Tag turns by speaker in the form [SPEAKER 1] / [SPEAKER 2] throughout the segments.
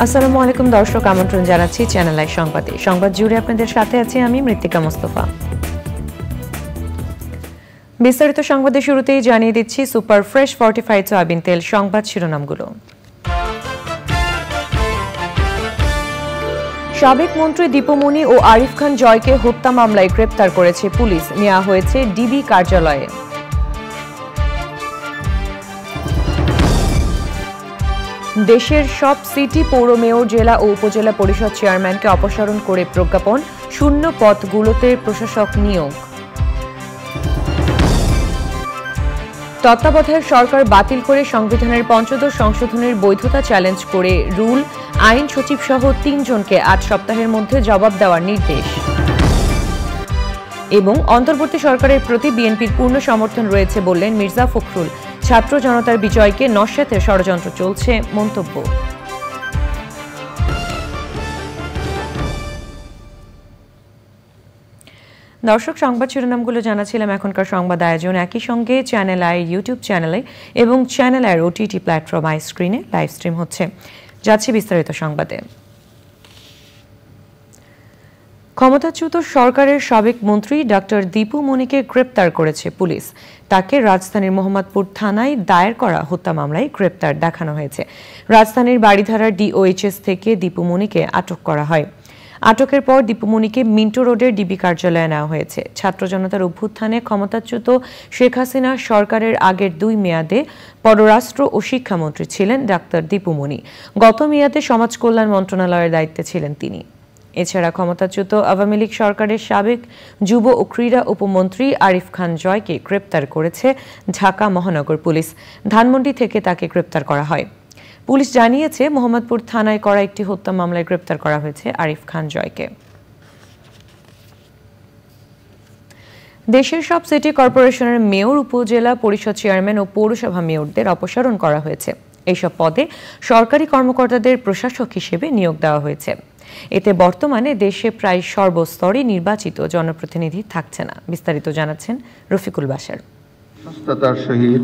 [SPEAKER 1] আসসালামু আলাইকুম দর্শক, আমন্ত্রণ জানাচ্ছি চ্যানেল আই সংবাদে। সংবাদ জুড়ে আপনাদের সাথে আছি আমি মৃত্তিকা মোস্তফা। বিস্তারিত সংবাদের শুরুতেই জানিয়ে দিচ্ছি সুপার ফ্রেশ ফর্টিফাইড সয়াবিন তেল সংবাদ শিরোনামগুলো। সাবেক মন্ত্রী দীপুমনি ও আরিফ খান জয়কে হত্যা মামলায় গ্রেপ্তার করেছে পুলিশ, নেওয়া হয়েছে ডিবি কার্যালয়ে। দেশের সব সিটি, পৌর মেয়র, জেলা ও উপজেলা পরিষদ চেয়ারম্যানকে অপসারণ করে প্রজ্ঞাপন, শূন্য পদগুলোতে প্রশাসক নিয়োগ। তত্ত্বাবধায়ক সরকার বাতিল করে সংবিধানের পঞ্চদশ সংশোধনের বৈধতা চ্যালেঞ্জ করে রুল আইন সচিব সহ ৩ জনকে ৮ সপ্তাহের মধ্যে জবাব দেওয়ার নির্দেশ। এবং অন্তর্বর্তী সরকারের প্রতি বিএনপির পূর্ণ সমর্থন রয়েছে বললেন মির্জা ফখরুল। ছাত্র জনতার বিজয়কে নস্যাতে ষড়যন্ত্র চলছে মন্তব্য। দর্শক, সংবাদ শিরোনামগুলো জানাছিলাম। এখনকার সংবাদ আয়োজন একই সঙ্গে চ্যানেল আই ইউটিউব চ্যানেলে এবং চ্যানেল আইয়ের ওটিটি প্ল্যাটফর্ম আই স্ক্রিনে লাইভ স্ট্রিম হচ্ছে। যাচ্ছি বিস্তারিত সংবাদে। ক্ষমতাচ্যুত সরকারের সাবেক মন্ত্রী ডক্টর দীপুমনিকে গ্রেপ্তার করেছে পুলিশ। তাকে রাজধানীর মোহাম্মদপুর থানায় দায়ের করা হত্যা মামলায় গ্রেপ্তার দেখানো হয়েছে। রাজধানীর বাড়িধারার ডিওএইচএস থেকে দীপুমনিকে আটক করা হয়। আটকের পর দীপুমনিকে মিন্টো রোডের ডিবি কার্যালয়ে নেওয়া হয়েছে। ছাত্র জনতার অভ্যুত্থানে ক্ষমতাচ্যুত শেখ হাসিনা সরকারের আগের 2 মেয়াদে পররাষ্ট্র ও শিক্ষামন্ত্রী ছিলেন ডাক্তার দীপুমনি। গত মেয়াদে সমাজ কল্যাণ মন্ত্রণালয়ের দায়িত্বে ছিলেন তিনি। এছাড়া ক্ষমতাচ্যুত আওয়ামী লীগ সরকারের সাবেক যুব ও ক্রীড়া উপমন্ত্রী আরিফ খান জয়কে গ্রেপ্তার করেছে ঢাকা মহানগর পুলিশ। ধানমন্ডি থেকে তাকে গ্রেপ্তার করা হয়। পুলিশ জানিয়েছে, মোহাম্মদপুর থানায় করা একটি হত্যা মামলায় গ্রেপ্তার করা হয়েছে আরিফ খান জয়কে। দেশের সব সিটি কর্পোরেশনের মেয়র, উপজেলা পরিষদ চেয়ারম্যান ও পৌরসভা মেয়রদের অপসারণ করা হয়েছে। এইসব পদে সরকারি কর্মকর্তাদের প্রশাসক হিসেবে নিয়োগ দেওয়া হয়েছে। এতে বর্তমানে দেশে প্রায় সর্বস্তরে নির্বাচিত জনপ্রতিনিধি থাকছে না। বিস্তারিত জানাচ্ছেন রফিকুল বাশার।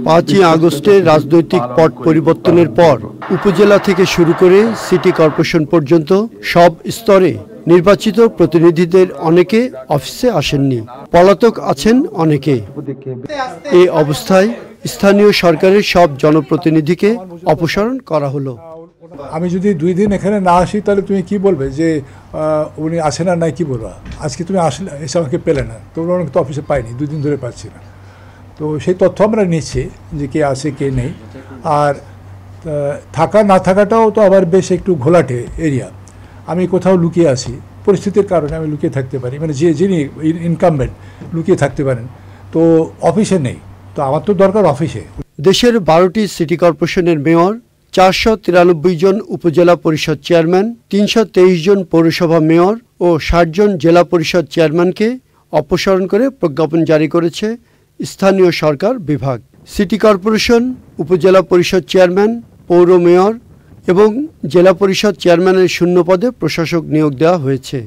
[SPEAKER 2] 5ই আগস্টের রাজনৈতিক পট পরিবর্তনের পর উপজেলা থেকে শুরু করে সিটি কর্পোরেশন পর্যন্ত সব স্তরে নির্বাচিত প্রতিনিধিদের অনেকে অফিসে আসেননি, পলাতক আছেন অনেকে। এই অবস্থায় স্থানীয় সরকারের সব জনপ্রতিনিধিকে অপসারণ করা হলো।
[SPEAKER 3] আমি যদি 2 দিন এখানে না আসি তাহলে তুমি কি বলবে যে উনি আসেন আর নাই, কি বলবা? আজকে তুমি আসলে এসে আমাকে পেলে না, তোমরা অনেক তো অফিসে পাইনি, 2 দিন ধরে পাচ্ছি না। তো সেই তথ্য আমরা নিচ্ছি যে কে আছে কে নেই। আর থাকা না থাকাটাও তো আবার বেশ একটু ঘোলাটে এরিয়া। আমি কোথাও লুকিয়ে আসি, পরিস্থিতির কারণে আমি লুকিয়ে থাকতে পারি, মানে যিনি ইনকামবেন্ট লুকিয়ে থাকতে পারেন, তো অফিসে নেই। তো আমার তো দরকার অফিসে।
[SPEAKER 2] দেশের 12টি সিটি কর্পোরেশনের মেয়র, 493 জন উপজেলা পরিষদ চেয়ারম্যান, 323 জন পৌরসভা মেয়র ও 60 জন জেলা পরিষদ চেয়ারম্যানকে অপসারণ করে প্রজ্ঞাপন জারি করেছে স্থানীয় সরকার বিভাগ। সিটি কর্পোরেশন, উপজেলা পরিষদ চেয়ারম্যান, পৌর মেয়র এবং জেলা পরিষদ চেয়ারম্যানের শূন্য পদে প্রশাসক নিয়োগ দেওয়া হয়েছে।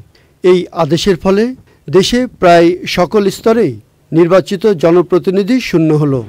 [SPEAKER 2] এই আদেশের ফলে দেশে প্রায় সকল স্তরেই নির্বাচিত জনপ্রতিনিধি শূন্য হলো।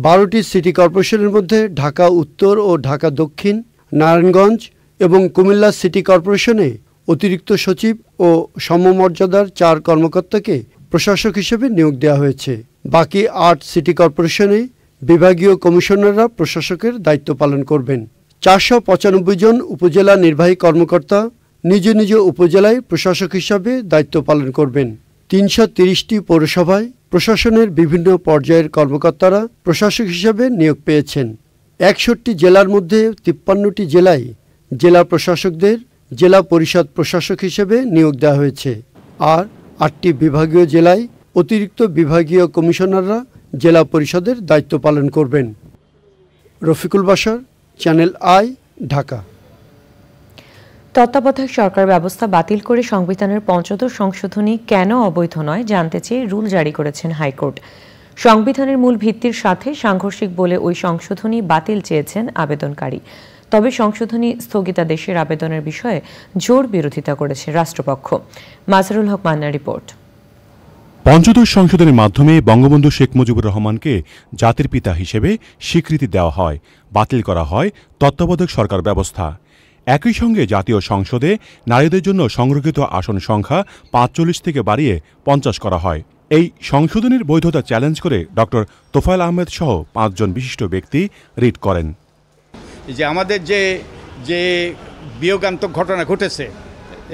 [SPEAKER 2] 12টি সিটি কর্পোরেশনের মধ্যে ঢাকা উত্তর ও ঢাকা দক্ষিণ, নারায়ণগঞ্জ এবং কুমিল্লা সিটি কর্পোরেশনে অতিরিক্ত সচিব ও সমমর্যাদার 4 কর্মকর্তাকে প্রশাসক হিসেবে নিয়োগ দেওয়া হয়েছে। বাকি 8 সিটি কর্পোরেশনে বিভাগীয় কমিশনাররা প্রশাসকের দায়িত্ব পালন করবেন। 495 জন উপজেলা নির্বাহী কর্মকর্তা নিজ নিজ উপজেলায় প্রশাসক হিসাবে দায়িত্ব পালন করবেন। 330টি পৌরসভায় প্রশাসনের বিভিন্ন পর্যায়ের কর্মকর্তারা প্রশাসক হিসাবে নিয়োগ পেয়েছেন। 61টি জেলার মধ্যে 53টি জেলায় জেলা প্রশাসকদের জেলা পরিষদ প্রশাসক হিসেবে নিয়োগ দেওয়া হয়েছে। আর 8টি বিভাগীয় জেলায় অতিরিক্ত বিভাগীয় কমিশনাররা জেলা পরিষদের দায়িত্ব পালন করবেন। Rafiqul Bashar, channel I, Dhaka.
[SPEAKER 1] তত্ত্বাবধায়ক সরকার ব্যবস্থা বাতিল করে সংবিধানের ৫৫ সংশোধনী কেন অবৈধ নয় জানতে চেয়ে রুল জারি করেছেন হাইকোর্ট। সংবিধানের মূল ভিত্তির সাথে সাংঘর্ষিক বলে ওই সংশোধনী বাতিল চেয়েছেন আবেদনকারী। তবে সংশোধনী স্থগিতাদেশের আবেদনের বিষয়ে জোর বিরোধিতা করেছে রাষ্ট্রপক্ষ। মাজহারুল হক মান্নার রিপোর্ট।
[SPEAKER 4] পঞ্চদশ সংশোধনের মাধ্যমে বঙ্গবন্ধু শেখ মুজিবুর রহমানকে জাতির পিতা হিসেবে স্বীকৃতি দেওয়া হয়, বাতিল করা হয় তত্ত্বাবধায়ক সরকার ব্যবস্থা। একই সঙ্গে জাতীয় সংসদে নারীদের জন্য সংরক্ষিত আসন সংখ্যা ৪৫ থেকে বাড়িয়ে ৫০ করা হয়। এই সংশোধনীর বৈধতা চ্যালেঞ্জ করে ডক্টর তোফায়েল আহমেদ সহ ৫ জন বিশিষ্ট ব্যক্তি রিট করেন।
[SPEAKER 5] যে আমাদের যে বিয়োগান্তক ঘটনা ঘটেছে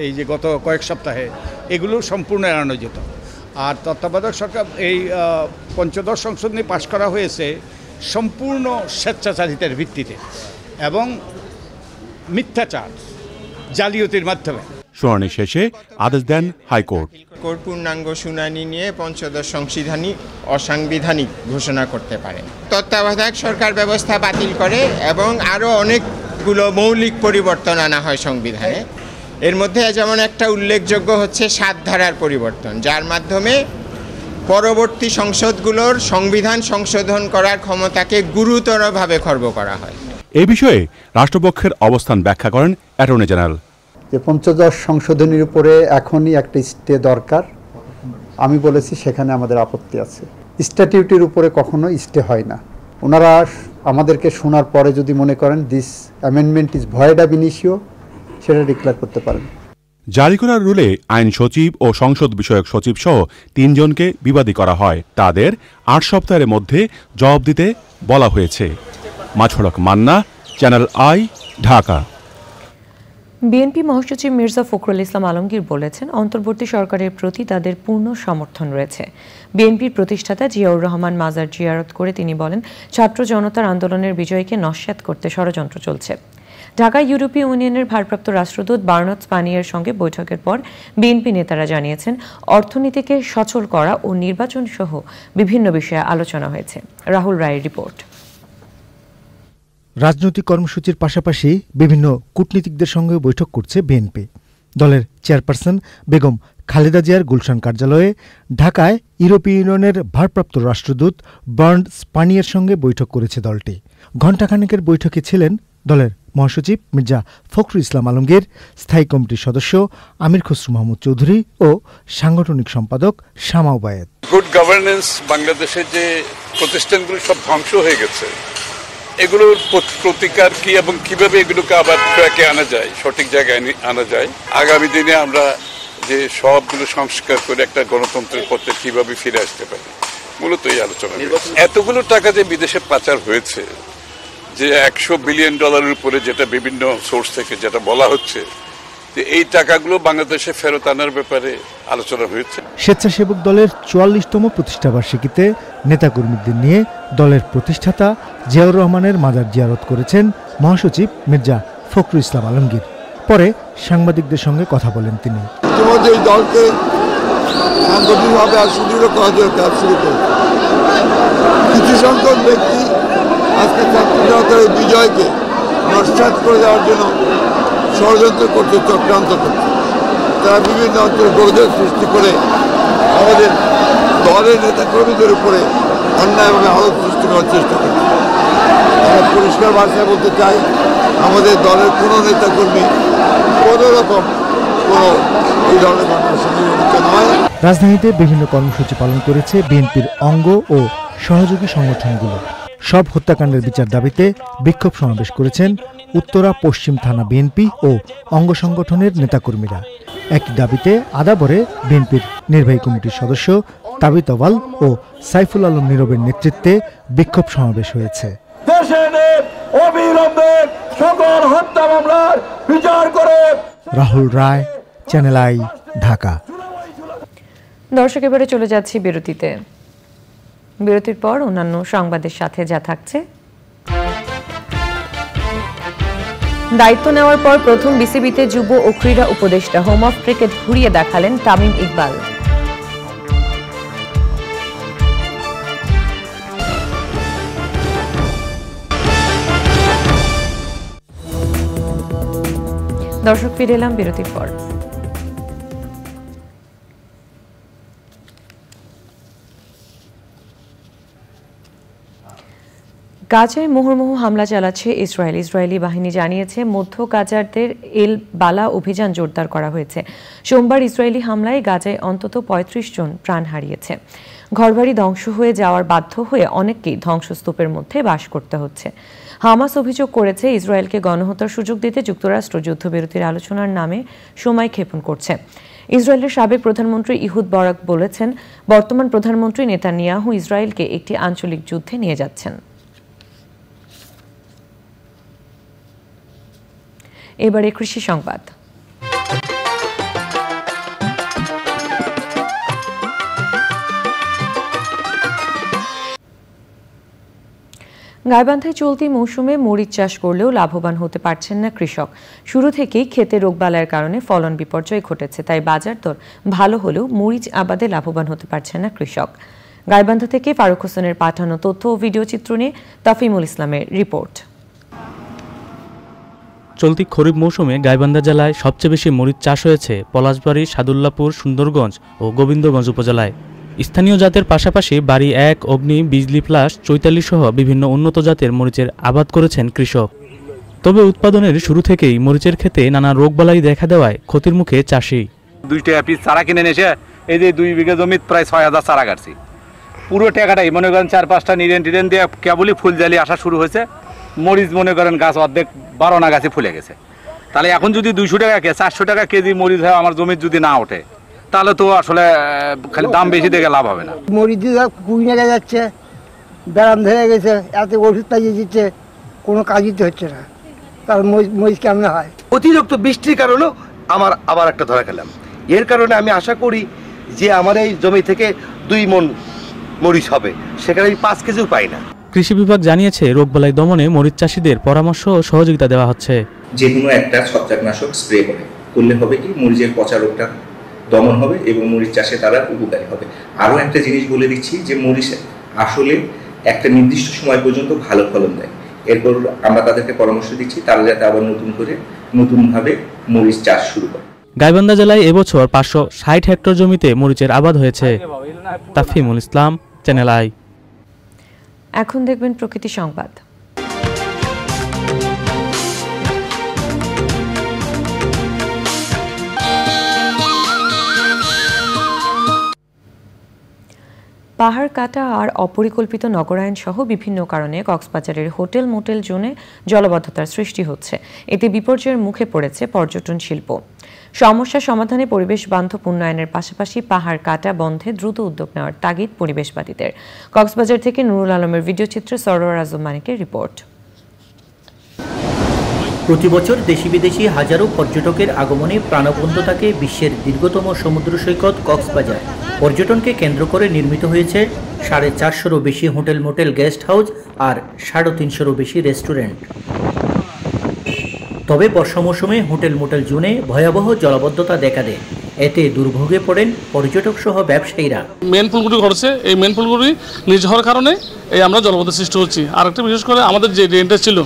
[SPEAKER 5] এই যে গত কয়েক সপ্তাহে, এগুলো সম্পূর্ণ এড়ানো যেত। আর তত্ত্বাবধায়ক সরকার এই পঞ্চদশ সংশোধনী পাশ করা হয়েছে সম্পূর্ণ স্বেচ্ছাচারিতার ভিত্তিতে এবং মিথ্যাচার, জালিয়াতির মাধ্যমে।
[SPEAKER 4] শুনানি শেষে আদেশ দেন হাইকোর্ট।
[SPEAKER 6] পূর্ণাঙ্গ শুনানি নিয়ে পঞ্চদশ সংশোধনী অসাংবিধানিক ঘোষণা করতে পারে। তত্ত্বাবধায়ক সরকার ব্যবস্থা বাতিল করে এবং আরও অনেকগুলো মৌলিক পরিবর্তন আনা হয় সংবিধানে। এর মধ্যে যেমন একটা উল্লেখযোগ্য হচ্ছে 7 ধারার পরিবর্তন, যার মাধ্যমে পরবর্তী সংসদগুলোর সংবিধান সংশোধন করার ক্ষমতাকে গুরুতরভাবে খর্ব করা হয়।
[SPEAKER 4] এ বিষয়ে রাষ্ট্রপক্ষের অবস্থান ব্যাখ্যা করেন অ্যাটর্নি জেনারেল।
[SPEAKER 7] যে পঞ্চদশ সংশোধনীর উপরে এখনই একটা স্টে দরকার, আমি বলেছি সেখানে আমাদের আপত্তি আছে। স্ট্যাটিউটের উপরে কখনো স্টে হয় না। ওনারা আমাদেরকে শোনার পরে যদি মনে করেন দিস অ্যামেন্ডমেন্ট ইজ ভয়েড আব ইনিশিও, সেটা ডিক্লেয়ার করতে পারেন।
[SPEAKER 4] জারি করার রুলে আইন সচিব ও সংসদ বিষয়ক সচিব সহ 3 জনকে বিবাদী করা হয়। তাদের 8 সপ্তাহের মধ্যে জবাব দিতে বলা হয়েছে। Mazharul Haque Manna, channel I, Dhaka.
[SPEAKER 1] BNP মহাসচিব মির্জা ফখরুল ইসলাম আলমগীর বলেছেন, অন্তর্বর্তী সরকারের প্রতি তাদের পূর্ণ সমর্থন রয়েছে। বিএনপির প্রতিষ্ঠাতা জিয়াউর রহমান মাজার জিয়ারত করে তিনি বলেন, ছাত্র জনতার আন্দোলনের বিজয়কে নস্যাৎ করতে ষড়যন্ত্র চলছে। ঢাকায় ইউরোপীয় ইউনিয়নের ভারপ্রাপ্ত রাষ্ট্রদূত বার্নার্ড স্পানিয়ার সঙ্গে বৈঠকের পর বিএনপি নেতারা জানিয়েছেন, অর্থনীতিকে সচল করা ও নির্বাচন সহ বিভিন্ন বিষয়ে আলোচনা হয়েছে। রাহুল রায়ের রিপোর্ট।
[SPEAKER 8] রাজনৈতিক কর্মসূচির পাশাপাশি বিভিন্ন কূটনীতিকদের সঙ্গে বৈঠক করছে বিএনপি। দলের চেয়ারপারসন বেগম খালেদা জিয়ার গুলশান কার্যালয়ে ঢাকায় ইউরোপীয় ইউনিয়নের ভারপ্রাপ্ত রাষ্ট্রদূত বার্নার্ড স্পানিয়ার সঙ্গে বৈঠক করেছে দলটি। ঘণ্টাখানেকের বৈঠকে ছিলেন দলের মহাসচিব মির্জা ফখরুল ইসলাম আলমগীর, স্থায়ী কমিটির সদস্য আমির খসরু মাহমুদ চৌধুরী ও সাংগঠনিক সম্পাদক শামা ওবায়েদ।
[SPEAKER 9] গুড গভর্নেন্স বাংলাদেশের যে প্রতিষ্ঠানগুলো সব ধ্বংস হয়ে গেছে, এগুলোর প্রতিকার কি এবং কিভাবে এগুলোকে আবার ট্র্যাকে আনা যায়, সঠিক জায়গায় আনা যায়, আগামী দিনে আমরা যে সবগুলো সংস্কার করে একটা গণতন্ত্রের পথে কিভাবে ফিরে আসতে পারি, মূলত এই আলোচনা। এতগুলো টাকা যে বিদেশে পাচার হয়েছে, যে $100 বিলিয়ন উপরে, যেটা বিভিন্ন সোর্স থেকে যেটা বলা হচ্ছে, যে এই টাকাগুলো বাংলাদেশে ফেরত আনার ব্যাপারে আলোচনা হয়েছে।
[SPEAKER 8] স্বেচ্ছাসেবক দলের 44তম প্রতিষ্ঠাবার্ষিকীতে নেতাকর্মীদের নিয়ে দলের প্রতিষ্ঠাতা জিয়াউর রহমানের মাজার জিয়ারত করেছেন মহাসচিব মির্জা ফখরুল ইসলাম আলমগীর। পরে সাংবাদিকদের সঙ্গে কথা বলেন তিনি।
[SPEAKER 10] ইতিমধ্যে এই দলকে সাংগঠনিকভাবে সুদৃঢ় করার জন্য কাজ শুরু করেছে। কিছু সংখ্যক ব্যক্তি আজকে ছাত্র জনতার এই বিজয়কে নস্যাৎ করে দেওয়ার জন্য ষড়যন্ত্র করছে, চক্রান্ত করছে। তারা বিভিন্ন অঞ্চলে গোলযোগ সৃষ্টি করে আমাদের দলের নেতাকর্মীদের উপরে অন্যায়ভাবে আলোচ সৃষ্টি করার চেষ্টা করছে। আমরা পরিষ্কার ভাষায় বলতে চাই, আমাদের দলের কোনো নেতাকর্মী কোনো রকম কোনো এই ধরনের ঘটনার সঙ্গে জড়িত নয়।
[SPEAKER 8] রাজধানীতে বিভিন্ন কর্মসূচি পালন করেছে বিএনপির অঙ্গ ও সহযোগী সংগঠনগুলো। সব হত্যাকাণ্ডের বিচার দাবিতে বিক্ষোভ সমাবেশ করেছেন উত্তরা পশ্চিম থানা বিএনপি ও অঙ্গ সংগঠনের নেতাকর্মীরা। একই দাবিতে আদাবরে বিএনপির নির্বাহী কমিটির সদস্য তাবিত আওয়াল ও সাইফুল আলম নীরবের নেতৃত্বে বিক্ষোভ সমাবেশ হয়েছে। রাহুল রায়, চ্যানেল আই, ঢাকা।
[SPEAKER 1] দর্শক, এবারে চলে যাচ্ছি বিরতিতে। বিরতির পর অন্যান্য সংবাদের সাথে যা থাকছে। দায়িত্ব নেওয়ার পর প্রথম বিসিবিতে যুব ও ক্রীড়া উপদেষ্টা হোম অফ ক্রিকেট ঘুরিয়ে দেখালেন তামিম ইকবাল। দর্শক, ফিরে এলাম বিরতির পর। গাজায় মুহুর্মুহু হামলা চালাচ্ছে ইসরায়েল। ইসরায়েলি বাহিনী জানিয়েছে মধ্য গাজারদের এল বালা অভিযান জোরদার করা হয়েছে। সোমবার ইসরায়েলি হামলায় গাজায় অন্তত ৩৫ জন প্রাণ হারিয়েছে। ঘরবাড়ি ধ্বংস হয়ে যাওয়ার বাধ্য হয়ে অনেককেই ধ্বংসস্তূপের মধ্যে বাস করতে হচ্ছে। হামাস অভিযোগ করেছে ইসরায়েলকে গণহত্যার সুযোগ দিতে যুক্তরাষ্ট্র যুদ্ধবিরতির আলোচনার নামে সময় ক্ষেপণ করছে। ইসরায়েলের সাবেক প্রধানমন্ত্রী ইহুদ বারাক বলেছেন, বর্তমান প্রধানমন্ত্রী নেতানিয়াহু ইসরায়েলকে একটি আঞ্চলিক যুদ্ধে নিয়ে যাচ্ছেন। এবারে কৃষি সংবাদ। গাইবান্ধায় চলতি মৌসুমে মরিচ চাষ করলেও লাভবান হতে পারছেন না কৃষক। শুরু থেকেই ক্ষেতে রোগবালাইয়ের কারণে ফলন বিপর্যয় ঘটেছে, তাই বাজার দর ভালো হলেও মরিচ আবাদে লাভবান হতে পারছেন না কৃষক। গাইবান্ধা থেকে ফারুক হোসেনের পাঠানো তথ্য ও ভিডিও চিত্র নিয়ে তাফিমুল ইসলামের রিপোর্ট।
[SPEAKER 11] চলতি খরিফ মৌসুমে গাইবান্ধা জেলায় সবচেয়ে বেশি মরিচ চাষ হয়েছে পলাশবাড়ি, সাদুল্লাপুর, সুন্দরগঞ্জ ও গোবিন্দগঞ্জ উপজেলায়। স্থানীয় জাতের পাশাপাশি বাড়ি ১, অগ্নি, বিজলি প্লাস, চৈতালি সহ বিভিন্ন উন্নত জাতের মরিচের আবাদ করেছেন কৃষক। তবে উৎপাদনের শুরু থেকেই মরিচের ক্ষেতে নানা রোগবালাই দেখা দেওয়ায় ক্ষতির মুখে চাষি।
[SPEAKER 12] 2 টাকা পিস চারা কিনে এসে এই যে 2 বিঘা জমিতে প্রায় ৬,০০০ চারা কাটছি। পুরো টাকাটাই মনে করেন ৪-৫টা নিরেন টিরেন দিয়ে কেবলই ফুল জালি আসা শুরু হয়েছে। মরিচ মনে করেন গাছ অর্ধেক 12 গাছে ফুলে গেছে। তাহলে এখন যদি 200 টাকা 400 টাকা কেজি মরিচ হয় আমার জমির যদি না ওঠে, তাহলে তো আসলে খালি দাম বেশি দেখে লাভ হবে না।
[SPEAKER 13] মরিচ কুড়ি টাকা যাচ্ছে, ব্যায়াম ধরে গেছে, এত ওষুধ পাইয়ে দিচ্ছে, কোনো কাজই তো হচ্ছে না। তাহলে মরিচ কেমন হয়?
[SPEAKER 14] অতিরিক্ত বৃষ্টির কারণেও আমার আবার একটা ধরা খেলাম। এর কারণে আমি আশা করি যে আমার এই জমি থেকে 2 মণ মরিচ হবে, সেখানে আমি 5 কেজিও পাই না।
[SPEAKER 11] কৃষি বিভাগ জানিয়েছে রোগবালাই দমনে মরিচ চাষিদের পরামর্শ ও সহযোগিতা দেওয়া হচ্ছে।
[SPEAKER 15] যে কোনো একটা ছত্রাকনাশক স্প্রে করলে হবে কি মরিচের পচা রোগটা দমন হবে এবং মরিচ চাষে তারা উপকারী হবে। আরও একটা জিনিস বলে দিচ্ছি যে মরিচ আসলে একটা নির্দিষ্ট সময় পর্যন্ত ভালো ফলন দেয়। এরপর আমরা তাদেরকে পরামর্শ দিচ্ছি তারা যাতে আবার নতুনভাবে মরিচ চাষ শুরু করে।
[SPEAKER 11] গাইবান্ধা জেলায় এবছর 560 হেক্টর জমিতে মরিচের আবাদ হয়েছে। তাফিমুল ইসলাম, চ্যানেল আই।
[SPEAKER 1] এখন দেখবেন প্রকৃতি সংবাদ। পাহাড় কাটা আর অপরিকল্পিত নগরায়ন সহ বিভিন্ন কারণে কক্সবাজারের হোটেল মোটেল জোনে জলাবদ্ধতার সৃষ্টি হচ্ছে। এতে বিপর্যয়ের মুখে পড়েছে পর্যটন শিল্প। সমস্যা সমাধানে পরিবেশ বান্ধব উন্নয়নের পাশাপাশি পাহাড় কাটা বন্ধে দ্রুত উদ্যোগ নেওয়ার তাগিদ পরিবেশবাদীদের। কক্সবাজার থেকে নুরুল আলমের ভিডিও চিত্রে সরোয়ার আজম মানিকের রিপোর্ট।
[SPEAKER 16] প্রতি বছর দেশি বিদেশি হাজারো পর্যটকের আগমনে প্রাণবন্ত থাকে বিশ্বের দীর্ঘতম সমুদ্র সৈকত কক্সবাজার। পর্যটনকে কেন্দ্র করে নির্মিত হয়েছে 450-এরও বেশি হোটেল মোটেল, গেস্ট হাউস আর 350-এরও বেশি রেস্টুরেন্ট। তবে বর্ষা মৌসুমে হোটেল মোটেল জোনে ভয়াবহ জলাবদ্ধতা দেখা দেয়। এতে দুর্ভোগে পড়েন পর্যটক সহ ব্যবসায়ীরা।
[SPEAKER 17] মেন পুলগুলি ঘটছে, এই মেন পুলগুলি নিজ হওয়ার কারণে এই আমরা জলাবদ্ধতা সৃষ্টি হচ্ছি। আর একটা বিশেষ করে আমাদের যে ড্রেনটা ছিল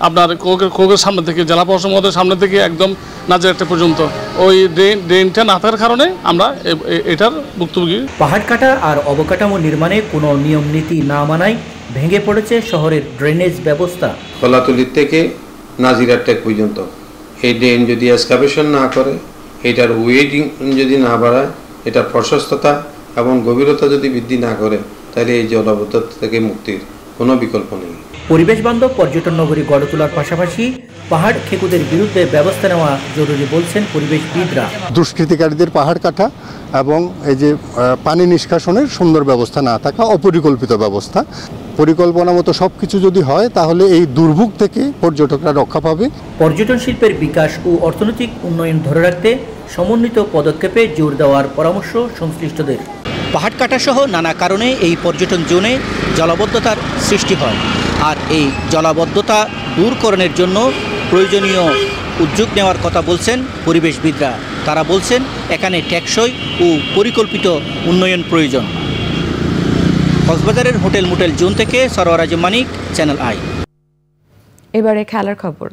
[SPEAKER 17] আপনার কোকের সামনে থেকে, জেলা প্রশাসন মহোদয়ের সামনে থেকে একদম নাজিরহাট পর্যন্ত, ওই ড্রেনটা না থাকার কারণে আমরা এটার ভুক্তভোগী।
[SPEAKER 16] পাহাড় কাটা আর অবকাঠামো নির্মাণে কোনো নিয়ম নীতি না মানায় ভেঙে পড়েছে শহরের ড্রেনেজ ব্যবস্থা।
[SPEAKER 18] কলাতলি থেকে নাজিরহাট পর্যন্ত এই ড্রেন যদি এক্সকাভেশন না করে, এটার ওয়েটিং যদি না বাড়ায়, এটার প্রশস্ততা এবং গভীরতা যদি বৃদ্ধি না করে, তাহলে এই জলাবদ্ধতা থেকে মুক্তির কোনো বিকল্প নেই।
[SPEAKER 16] পরিবেশ বান্ধব পর্যটন নগরী গড়ে তোলার পাশাপাশি পাহাড় খেকুদের বিরুদ্ধে ব্যবস্থা নেওয়া জরুরি বলছেন পরিবেশবিদরা।
[SPEAKER 19] দুষ্কৃতিকারীদের পাহাড় কাটা এবং এই যে পানি নিষ্কাশনের সুন্দর ব্যবস্থা না থাকা, অপরিকল্পিত ব্যবস্থা, পরিকল্পনা মতো সবকিছু যদি হয় তাহলে এই দুর্ভোগ থেকে পর্যটকরা রক্ষা পাবে।
[SPEAKER 16] পর্যটন শিল্পের বিকাশ ও অর্থনৈতিক উন্নয়ন ধরে রাখতে সমন্বিত পদক্ষেপে জোর দেওয়ার পরামর্শ সংশ্লিষ্টদের। পাহাড় কাটা সহ নানা কারণে এই পর্যটন জোনে জলাবদ্ধতার সৃষ্টি হয়, আর এই জলাবদ্ধতা দূরকরণের জন্য প্রয়োজনীয় উদ্যোগ নেওয়ার কথা বলছেন পরিবেশবিদরা। তারা বলছেন এখানে টেকসই ও পরিকল্পিত উন্নয়ন প্রয়োজন। কক্সবাজারের হোটেল মোটেল জোন থেকে সরওয়ারাজ মানিক, চ্যানেল আই।
[SPEAKER 1] এবারে খেলার খবর।